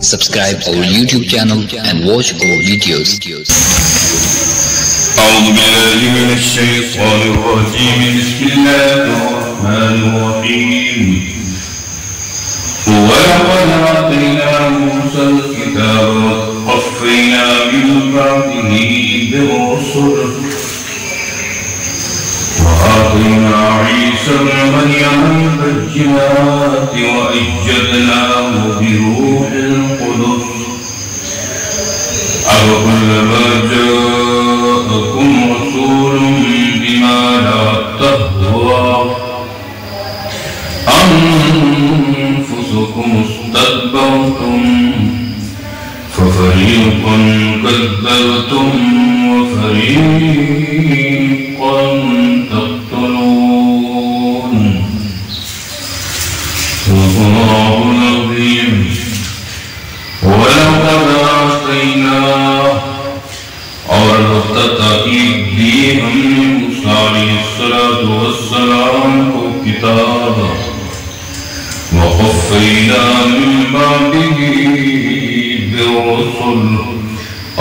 Subscribe our YouTube channel and watch our videos. أعوذ بالله من الشيطان الرجيم. بسم الله الرحمن الرحيم. ولقد آتينا موسى الكتاب وقفينا من بعده بالرسل وآتينا عيسى ابن مريم البينات وأيدناه بروح القدس أفكلما جاءكم رسول بما لا تهوى أنفسكم استكبرتم ففريقا كذبتم وفريقا تقتلون. صدق الله العظيم. ولقد آتينا اور تاکید دی ہم نے موسیٰ علیہ السلام کو کتاب وقفینا من بعده بالرسل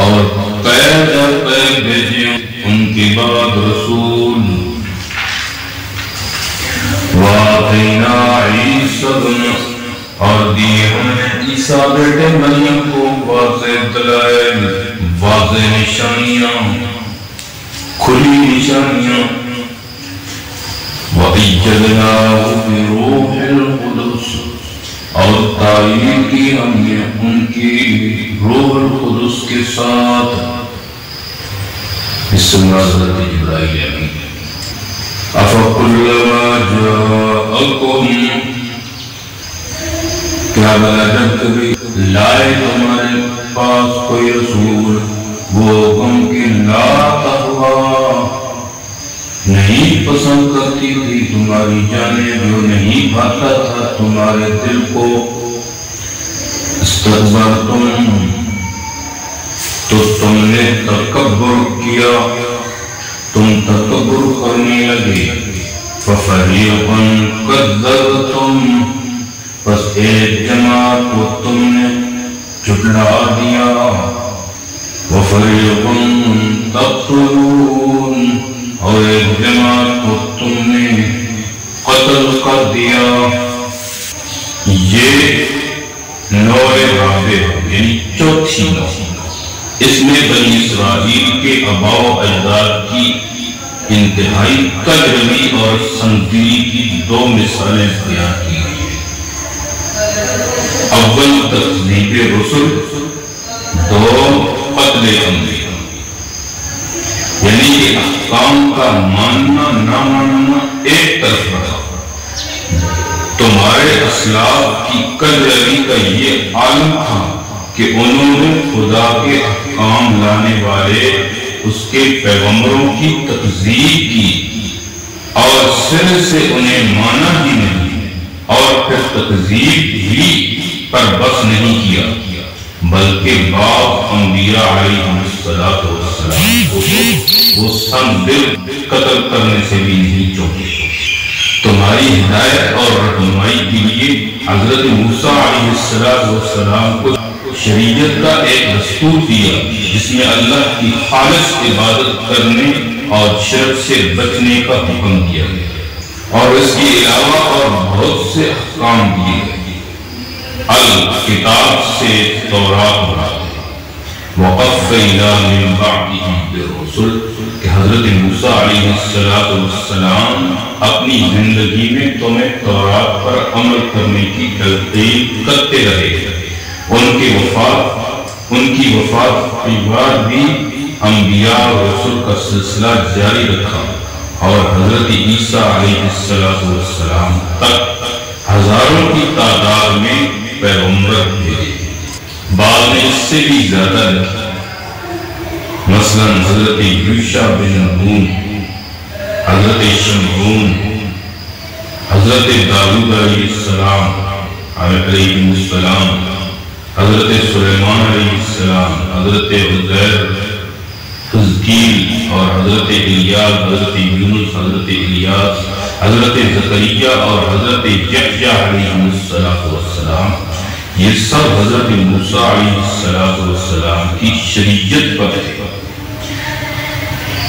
اور قید بھیجے ان کے بعد رسول وآتینا عیسیٰ اور دیے ہم نے عیسیٰ بیٹے مریم کو واضح دلائل واضح نشانیاں کھلی نشانیاں وَأَيَّدْنَاهُ بِرُوحِ الْقُدُسِ اور تائید کی ہم نے ان کی روح القدس کے ساتھ. بسم اللہ حضرت جبرائیل امین. أَفَكُلَّمَا جَاءَكُمْ کیا بلا جب کبھی لائے تمہارے پاس کوئی رسول وہ غم کی لا تہوا نہیں پسند کرتی تھی تمہاری جانیں جو نہیں بھاتا تھا تمہارے دل کو استکبرتم تو تم نے تکبر کیا تم تکبر کرنے لگے فَفَرِيقًا كَذَّبْتُمْ بس ایک جماعت کو تم نے جھٹلا دیا وَفَرِيقٌ تَقْتُلُونَ اور ایک جماعت کو تم نے قتل کر دیا. یہ نوع رابع یعنی چوتھی نوع. اس میں بنی اسرائیل کے آباء و اجداد کی انتہائی تجربی اور سنگینی کی دو مثالیں بیان کی گئی. اول تکذیب رسل دو قتل انبیاء یعنی کہ احکام کا ماننا نہ ماننا ایک طرف رہا. تمہارے اسلاف کی کجروی کا یہ عالم تھا کہ انہوں نے خدا کے احکام لانے والے اس کے پیغمبروں کی تکذیب کی اور سر سے انہیں مانا ہی نہیں اور پھر تکذیب ہی پر بس نہیں کیا بلکہ بعض انبیاء علیہ السلام کو وہ سن دل قتل کرنے سے بھی نہیں چوکے. تمہاری ہدایت اور رہنمائی کے لیے حضرت موسیٰ علیہ السلام کو شریعت کا ایک دستور دیا جس میں اللہ کی خالص عبادت کرنے اور شرک سے بچنے کا حکم دیا گیا اور اس کے علاوہ اور بہت سے احکام دیے گئے. الکتاب سے تورات مراد ہے. وَقَفَّيْنَا مِن بَعْدِهِ بِالرُّسُلِ کہ حضرت موسیٰ علیہ السلام اپنی زندگی میں تمہیں تورات پر عمل کرنے کی تلقین کرتے رہے. ان کی وفات کے بعد بھی انبیاء اور رسول کا سلسلہ جاری رکھا اور حضرت عیسیٰ علیہ السلام تک ہزاروں کی تعداد میں پیغمبر بھیجے. بعض نے اس سے بھی زیادہ لکھا. مثلا حضرت یوشع بن نون حضرت شمعون حضرت داؤد علیہ السلام حضرت سلیمان علیہ السلام حضرت عزیر حزقیل اور حضرت الیاس حضرت یونس حضرت الیاس حضرت زکریا اور حضرت یحییٰ علیہ السلام یہ سب حضرت موسیٰ علیہ السلام کی شریعت پر ہے۔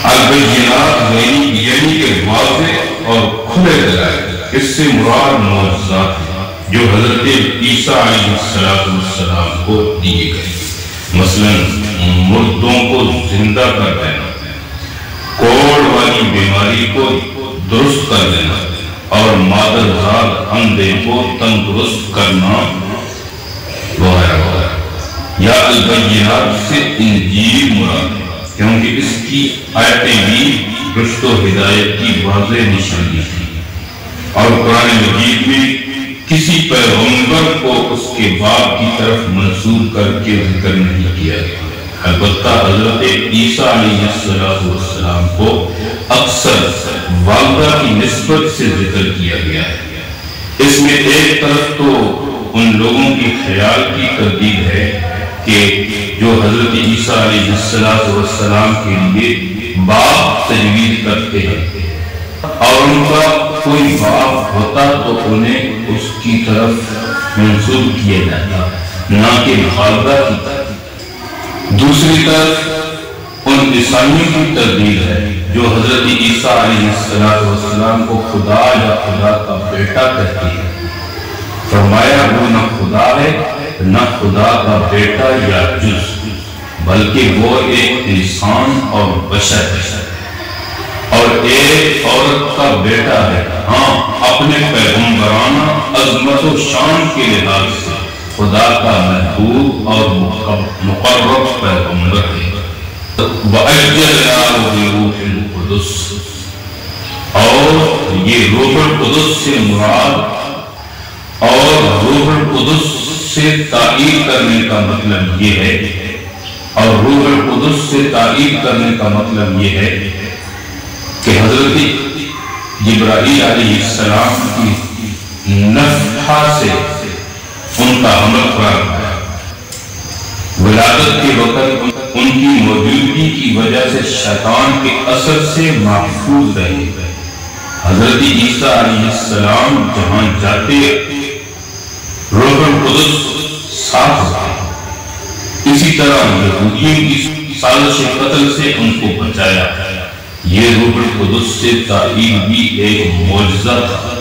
البینات یعنی کہ واضح اور کھلے دلائل، اس سے مراد معجزات ہیں جو حضرت عیسیٰ علیہ السلام کو دیے گئے، مثلا مردوں کو زندہ کر دینا، کوڑ والی بیماری کو درست کر دینا اور مادرزاد اندھے کو تندرست کرنا وغیرہ وغیرہ۔ یا البینات سے انجیل مراد ہے، کیونکہ اس کی آیتیں بھی رشد و ہدایت کی واضح نشانی تھی، اور قرآن مجید میں کسی پیغمبر کو اس کے باپ کی طرف منسوب کر کے ذکر نہیں کیا گیا۔ البتہ حضرت عیسیٰ علیہ السلام کو اکثر والدہ کی نسبت سے ذکر کیا گیا ہے۔ اس میں ایک طرف تو ان لوگوں کی خیال کی تردید ہے کہ جو حضرت عیسیٰ علیہ السلام کے لیے باپ تجویز کرتے ہیں، اور ان کا کوئی باپ ہوتا تو انہیں اس کی طرف منسوب کیا جاتا، نہ کہ والدہ کی طرف۔ دوسری طرف ان عیسائیوں کی تردید ہے جو حضرت عیسیٰ علیہ السلام کو خدا یا خدا کا بیٹا کہتی ہے۔ فرمایا وہ نہ خدا ہے نہ خدا کا بیٹا یا جز، بلکہ وہ ایک انسان اور بشر ہے اور ایک عورت کا بیٹا ہے، ہاں اپنے پیغمبرانہ عظمت و شان کے لحاظ سے خدا کا محبوب اور مقرب پیغمبر ہے۔ وَأَيَّدْنَاهُ بِرُوحِ الْقُدُسِ، اور یہ روح القدس سے مراد، اور روح القدس سے تائید کرنے کا مطلب یہ ہے، اور روح القدس سے تائید کرنے کا مطلب یہ ہے کہ حضرت جبرائیل علیہ السلام کی نفخہ سے ان کا حمل قرار پایا۔ ولادت کے وقت ان کی موجودگی کی وجہ سے شیطان کے اثر سے محفوظ رہے۔ حضرت عیسیٰ علیہ السلام جہاں جاتے روح القدس ساتھ ہوتے، اسی طرح یہودیوں کی سازش قتل سے ان کو بچایا۔ یہ روح القدس سے تائید بھی ایک معجزہ تھا،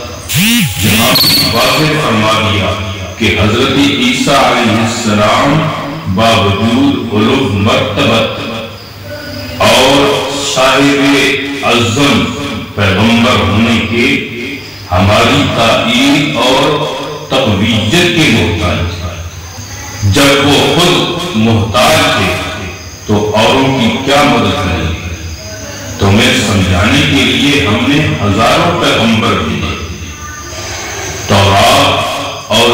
جہاں واضح فرما دیا کہ حضرت عیسیٰ علیہ السلام باوجود علو مرتبت اور صاحب عظم پیغمبر ہونے کے ہماری تائید اور تقویت کے محتاج تھے۔ جب وہ خود محتاج تھے تو اوروں کی کیا مدد کریں؟ تمہیں سمجھانے کے لیے ہم نے ہزاروں پیغمبر بھیجے۔ تورات اور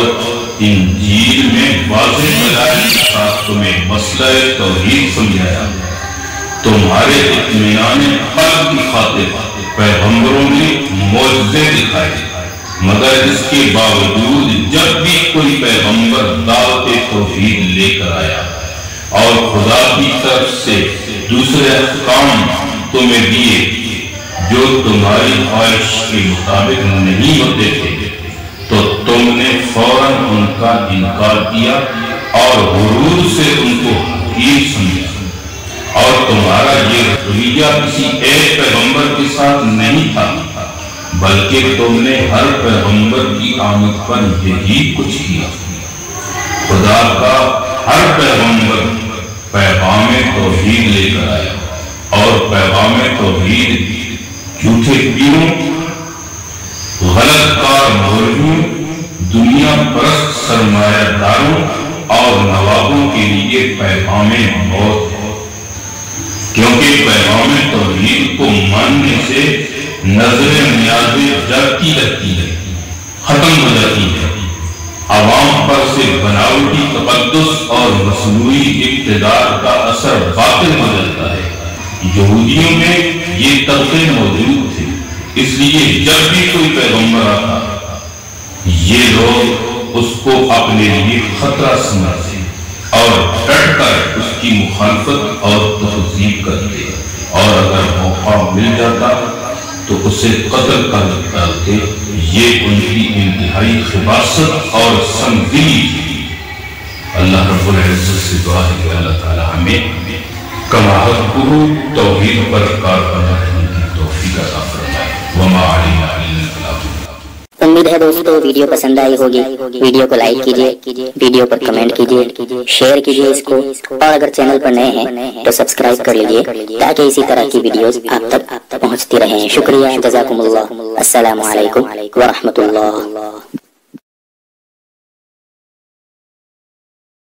انجیل میں واضح دلائل کے ساتھ تمہیں مسئلہ توحید سمجھایا۔ تمہارے اطمینان قلب کی خاطر پیغمبروں نے معجزے دکھائے، مگر اس کے باوجود جب بھی کوئی پیغمبر دعوت توحید لے کر آیا اور خدا کی طرف سے دوسرے احکام تمہیں دیے جو تمہاری خواہش کے مطابق نہیں ہوتے تھے، تو تم نے فوراً ان کا انکار کیا اور غرور سے ان کو حقیر سمجھا۔ اور تمہارا یہ رویہ کسی ایک پیغمبر کے ساتھ نہیں تھا، بلکہ تم نے ہر پیغمبر کی آمد پر یہی کچھ کیا۔ خدا کا ہر پیغمبر پیغام توحید لے کر آیا، اور پیغام توحید جھوٹے پیروں، غلط کار مولویوں، دنیا پرست سرمایہ داروں اور نوابوں کے لیے پیغام موت ہے، کیونکہ پیغام توحید کو ماننے سے نظر نیازیں جاتی رہتی ہے، ختم ہو جاتی ہے، عوام پر سے بناوٹی تقدس اور مصنوعی اقتدار کا اثر باطل ہو جاتا ہے۔ یہودیوں میں یہ طبقے موجود تھے، اس لیے جب بھی کوئی پیغمبر آتا یہ لوگ اس کو اپنے لیے خطرہ سمجھتے اور ڈٹ کر اس کی مخالفت اور تکذیب کرتے، اور اگر موقع مل جاتا تو اسے قتل کر ڈالتے۔ یہ ان کی انتہائی خباثت اور سنگدلی تھی۔ اللہ رب العزت سے دعا ہے کہ اللہ تعالی ہمیں کما حقہ توحید پر کاربن رہنے کی توفیق عطا فرمائے۔ وما علینا الا البلاغ۔ امید ہے دوستو ویڈیو پسند آئی ہوگی، ویڈیو کو لائک کیجئے، ویڈیو پر کمنٹ کیجئے، شیئر کیجئے اس کو، اور اگر چینل پر نئے ہیں تو سبسکرائب کر لیجئے تاکہ اسی طرح کی ویڈیوز آپ تک پہنچتی رہیں۔ شکریہ، جزاکم اللہ، السلام علیکم ورحمۃ اللہ۔